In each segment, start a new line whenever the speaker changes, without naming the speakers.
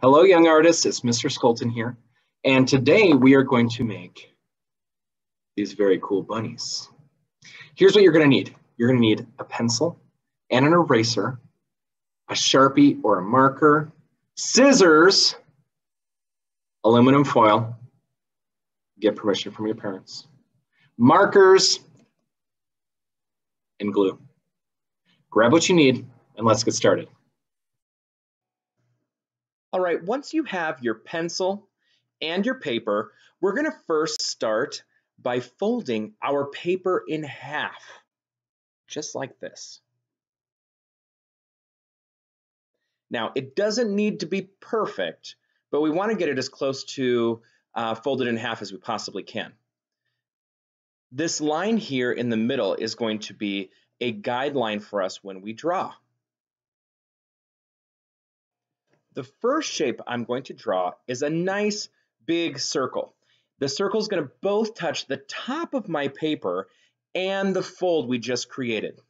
Hello, young artists. It's Mr. Scholten here. And today we are going to make these very cool bunnies. Here's what you're going to need. You're going to need a pencil and an eraser, a Sharpie or a marker, scissors, aluminum foil, get permission from your parents, markers, and glue. Grab what you need and let's get started. All right, once you have your pencil and your paper, we're going to first start by folding our paper in half, just like this. Now, it doesn't need to be perfect, but we want to get it as close to folded in half as we possibly can. This line here in the middle is going to be a guideline for us when we draw. The first shape I'm going to draw is a nice big circle. The circle is going to both touch the top of my paper and the fold we just created.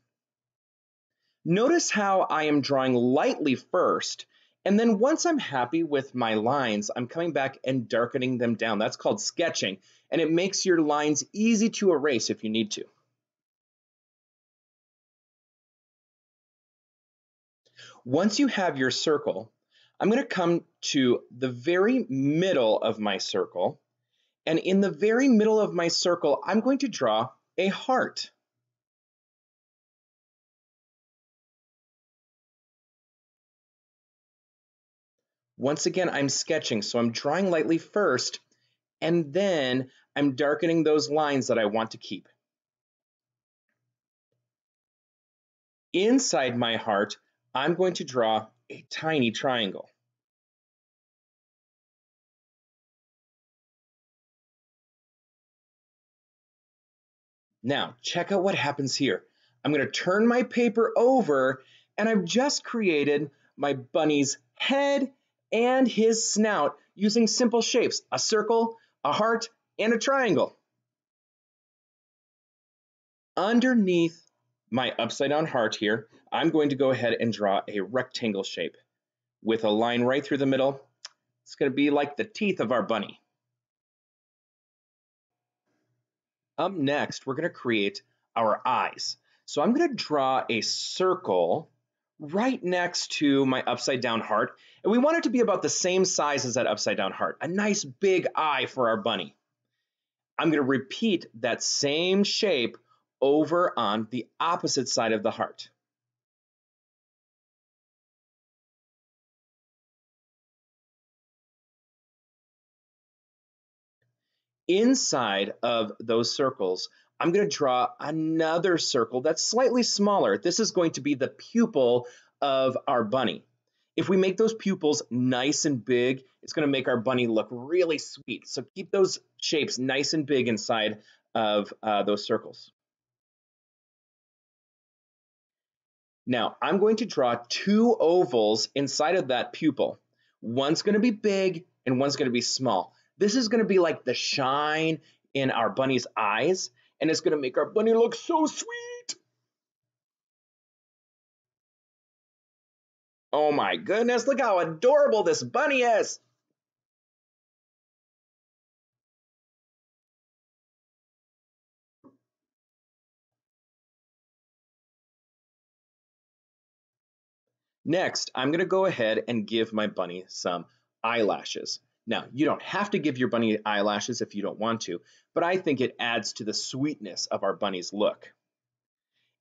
Notice how I am drawing lightly first, and then once I'm happy with my lines, I'm coming back and darkening them down. That's called sketching, and it makes your lines easy to erase if you need to. Once you have your circle, I'm going to come to the very middle of my circle, and in the very middle of my circle, I'm going to draw a heart. Once again, I'm sketching, so I'm drawing lightly first, and then I'm darkening those lines that I want to keep. Inside my heart, I'm going to draw a tiny triangle. Now, check out what happens here. I'm going to turn my paper over, and I've just created my bunny's head and his snout using simple shapes, a circle, a heart, and a triangle. Underneath my upside down heart here, I'm going to go ahead and draw a rectangle shape with a line right through the middle. It's going to be like the teeth of our bunny. Up next, we're going to create our eyes. So I'm going to draw a circle right next to my upside down heart, and we want it to be about the same size as that upside down heart, a nice big eye for our bunny. I'm going to repeat that same shape over on the opposite side of the heart. Inside of those circles, I'm going to draw another circle that's slightly smaller. This is going to be the pupil of our bunny. If we make those pupils nice and big, it's going to make our bunny look really sweet. So keep those shapes nice and big inside of those circles. Now, I'm going to draw two ovals inside of that pupil. One's going to be big and one's going to be small. This is going to be like the shine in our bunny's eyes, and it's going to make our bunny look so sweet. Oh my goodness, look how adorable this bunny is. Next, I'm going to go ahead and give my bunny some eyelashes. Now, you don't have to give your bunny eyelashes if you don't want to, but I think it adds to the sweetness of our bunny's look.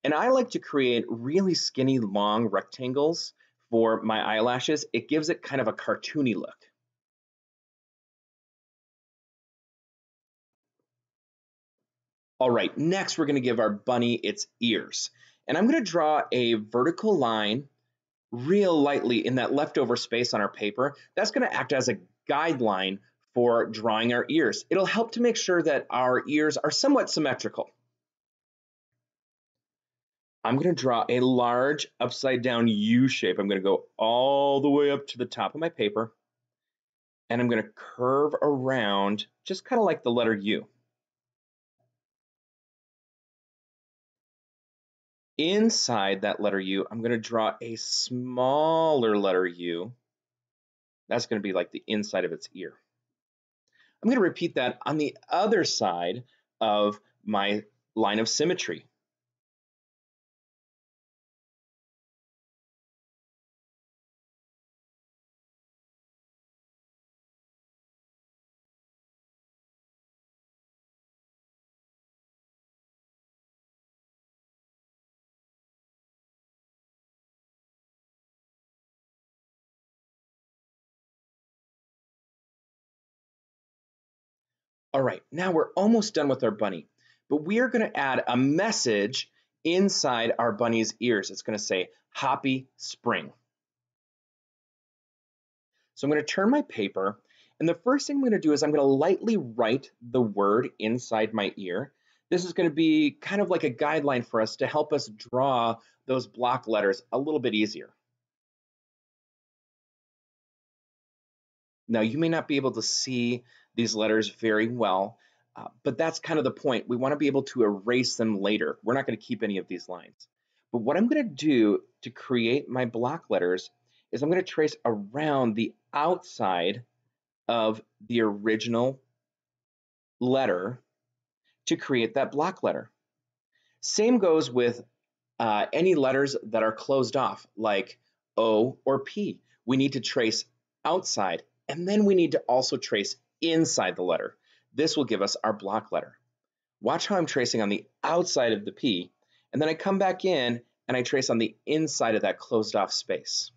And I like to create really skinny, long rectangles for my eyelashes. It gives it kind of a cartoony look. All right, next we're going to give our bunny its ears. And I'm going to draw a vertical line real lightly in that leftover space on our paper. That's going to act as a guideline for drawing our ears. It'll help to make sure that our ears are somewhat symmetrical. I'm going to draw a large upside down U shape. I'm going to go all the way up to the top of my paper, and I'm going to curve around just kind of like the letter U. Inside that letter U, I'm going to draw a smaller letter U That's going to be like the inside of its ear. I'm going to repeat that on the other side of my line of symmetry. All right, now we're almost done with our bunny, but we are going to add a message inside our bunny's ears. It's going to say, Happy Spring. So I'm going to turn my paper, and the first thing I'm going to do is I'm going to lightly write the word inside my ear. This is going to be kind of like a guideline for us to help us draw those block letters a little bit easier. Now, you may not be able to see these letters very well, but that's kind of the point. We want to be able to erase them later. We're not going to keep any of these lines. But what I'm going to do to create my block letters is I'm going to trace around the outside of the original letter to create that block letter. Same goes with any letters that are closed off, like O or P. We need to trace outside, and then we need to also trace inside the letter. This will give us our block letter. Watch how I'm tracing on the outside of the P, and then I come back in and I trace on the inside of that closed off space.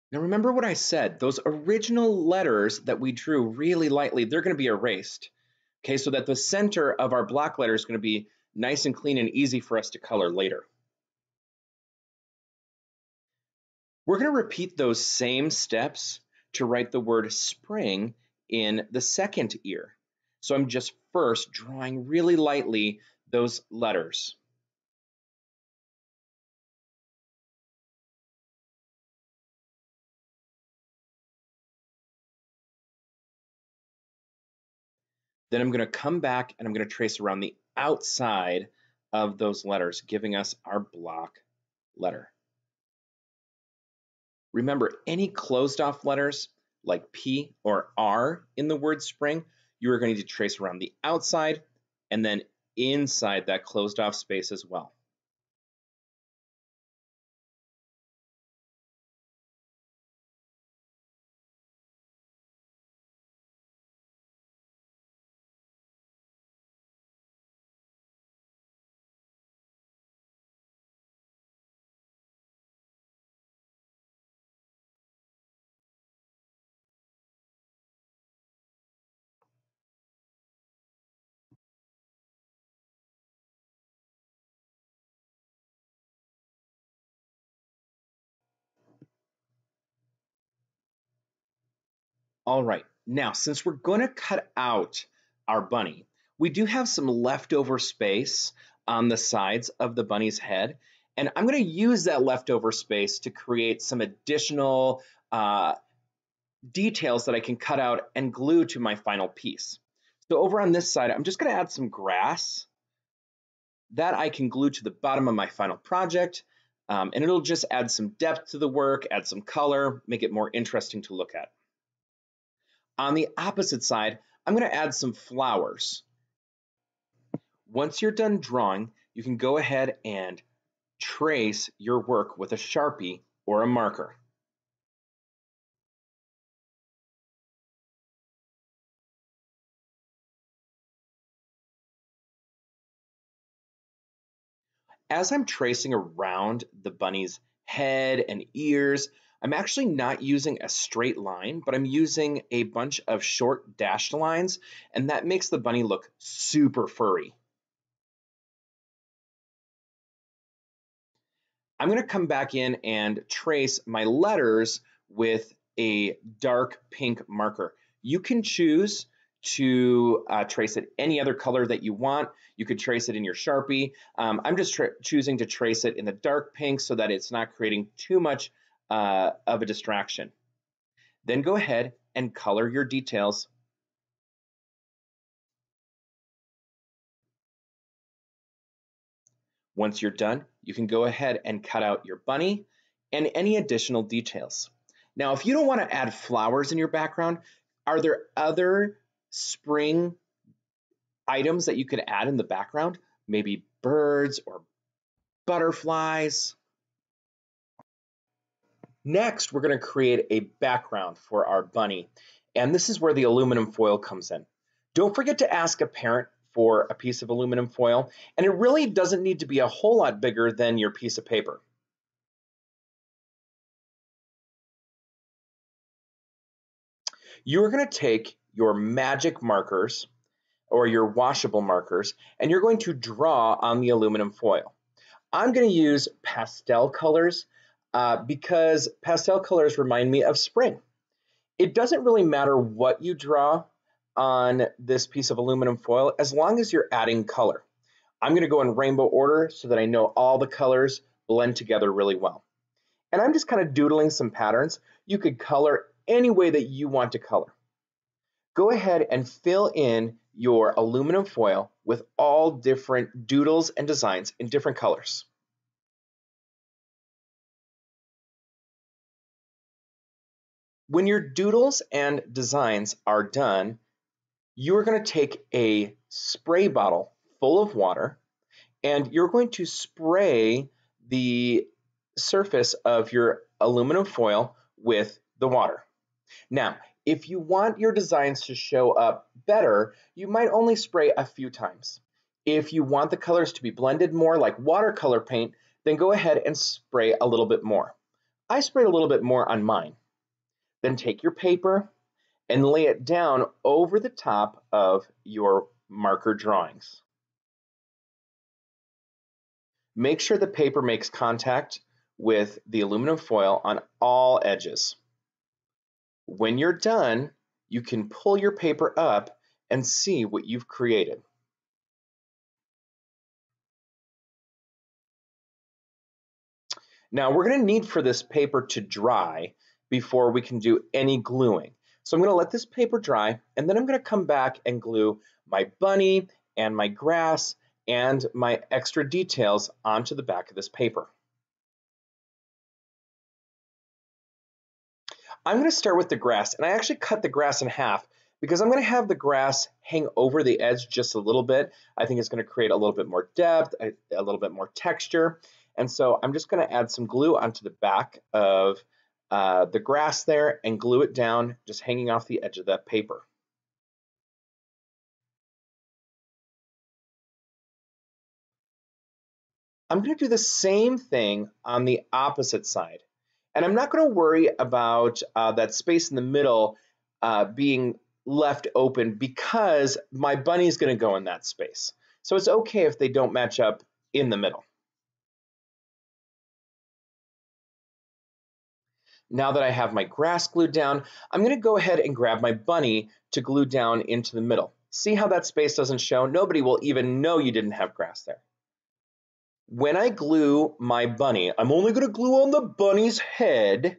Now remember what I said, those original letters that we drew really lightly, they're going to be erased. Okay, so that the center of our block letter is going to be nice and clean and easy for us to color later. We're going to repeat those same steps to write the word spring in the second ear. So I'm just first drawing really lightly those letters. Then I'm going to come back and I'm going to trace around the outside of those letters, giving us our block letter. Remember, any closed off letters like P or R in the word spring, you are going to trace around the outside and then inside that closed off space as well. All right, now since we're going to cut out our bunny, we do have some leftover space on the sides of the bunny's head, and I'm going to use that leftover space to create some additional details that I can cut out and glue to my final piece. So over on this side, I'm just going to add some grass that I can glue to the bottom of my final project, and it'll just add some depth to the work, add some color, make it more interesting to look at. On the opposite side, I'm going to add some flowers. Once you're done drawing, you can go ahead and trace your work with a Sharpie or a marker. As I'm tracing around the bunny's head and ears, I'm actually not using a straight line, but I'm using a bunch of short dashed lines, and that makes the bunny look super furry. I'm going to come back in and trace my letters with a dark pink marker. You can choose to trace it any other color that you want. You could trace it in your Sharpie. I'm just choosing to trace it in the dark pink so that it's not creating too much of a distraction. Then go ahead and color your details. Once you're done, you can go ahead and cut out your bunny and any additional details. Now, if you don't want to add flowers in your background, are there other spring items that you could add in the background? Maybe birds or butterflies. Next, we're going to create a background for our bunny. And this is where the aluminum foil comes in. Don't forget to ask a parent for a piece of aluminum foil, and it really doesn't need to be a whole lot bigger than your piece of paper. You're going to take your magic markers or your washable markers, and you're going to draw on the aluminum foil. I'm going to use pastel colors because pastel colors remind me of spring. It doesn't really matter what you draw on this piece of aluminum foil as long as you're adding color. I'm going to go in rainbow order so that I know all the colors blend together really well. And I'm just kind of doodling some patterns. You could color any way that you want to color. Go ahead and fill in your aluminum foil with all different doodles and designs in different colors. When your doodles and designs are done, you're going to take a spray bottle full of water and you're going to spray the surface of your aluminum foil with the water. Now, if you want your designs to show up better, you might only spray a few times. If you want the colors to be blended more like watercolor paint, then go ahead and spray a little bit more. I sprayed a little bit more on mine. Then take your paper and lay it down over the top of your marker drawings. Make sure the paper makes contact with the aluminum foil on all edges. When you're done, you can pull your paper up and see what you've created. Now, we're going to need for this paper to dry before we can do any gluing. So I'm going to let this paper dry, and then I'm going to come back and glue my bunny and my grass and my extra details onto the back of this paper. I'm going to start with the grass, and I actually cut the grass in half because I'm going to have the grass hang over the edge just a little bit. I think it's going to create a little bit more depth, a little bit more texture. And so I'm just going to add some glue onto the back of the grass there and glue it down, just hanging off the edge of that paper. I'm going to do the same thing on the opposite side. And I'm not going to worry about that space in the middle being left open because my bunny is going to go in that space. So it's okay if they don't match up in the middle. Now that I have my grass glued down, I'm going to go ahead and grab my bunny to glue down into the middle. See how that space doesn't show? Nobody will even know you didn't have grass there. When I glue my bunny, I'm only going to glue on the bunny's head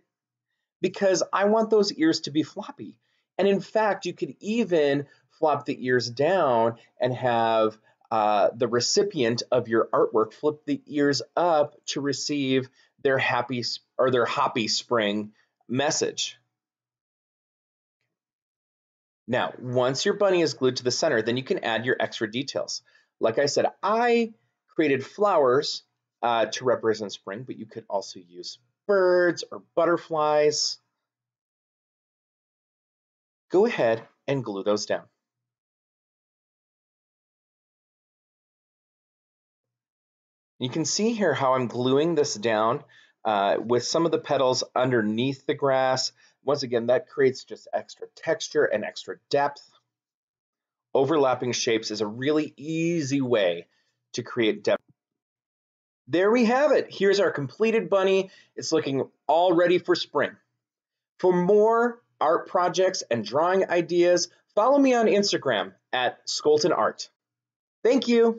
because I want those ears to be floppy. And in fact, you could even flop the ears down and have the recipient of your artwork flip the ears up to receive their happy or their hoppy spring message. Now, once your bunny is glued to the center, then you can add your extra details. Like I said, I created flowers to represent spring, but you could also use birds or butterflies. Go ahead and glue those down. You can see here how I'm gluing this down with some of the petals underneath the grass. Once again, that creates just extra texture and extra depth. Overlapping shapes is a really easy way to create depth. There we have it. Here's our completed bunny. It's looking all ready for spring. For more art projects and drawing ideas, follow me on Instagram at Scholten Art. Thank you.